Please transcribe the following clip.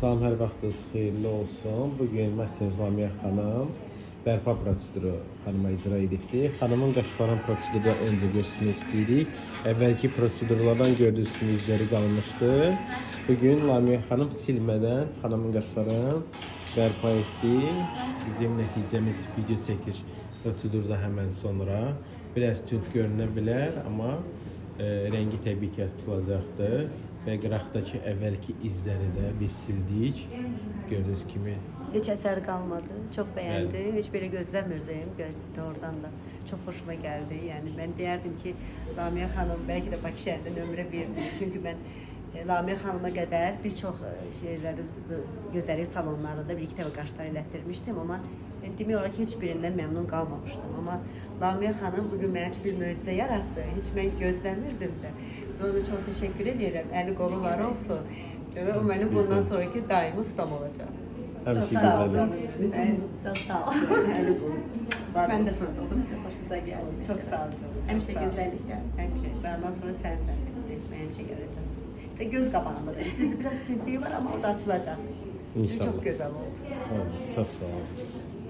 Salam, hər vaxtınız xeyirli olsun. Bugün Məsləhət Zamiyə xanım bərpa proseduru xanıma icra edibdi. Xanımın qaşların prosedurda öncə göstərmək istəyirik. Əvvəlki prosedurlardan gördüyünüz kimi izləri qalmışdı. Bugün Lamiyə xanım silmədən xanımın qaşlarını bərpa etdi. Bizim nəticəmiz video çəkiş prosedurda həmən sonra biraz tünd görünə bilər, amma rengi təbii ki açılacaqdır. Və qıraqdakı əvvəlki izləri də biz sildik. Gördüyünüz kimi. Hiç eser kalmadı. Çok beğendim. Hiç böyle gözlemirdim. Gerçekten oradan da çok hoşuma geldi. Yani ben derdim ki Lamiyə Hanım belki de Bakışehir'de nömrə 1'di. Çünkü ben Lamiyə Hanım'a kadar birçok şeyleri, gözəllik salonlarında bir iki dəfə qaşlar elətdirmişdim. Ama ben demək olaraq hiçbirinden memnun kalmamıştım. Ama Lamiyə Hanım bugün mənə bir möcüzə yarattı. Hiç ben gözlemirdim de. Ona çok teşekkür ederim. Eli kolu var olsun. Ve o benim bundan sonraki daimi ustam olacak. Çok sağ ol canım. Çok sağ ol. Ben de soruldum. Hoşunuza geldi. Çok sağ ol canım. Hem şey güzellikten. Hem şey. Benden sonra sen hem şey geleceğim. İşte göz kapağında da. Gözü biraz tüntüğü var ama o da açılacak. İnşallah. Çok güzel oldu. Çok sağ olun.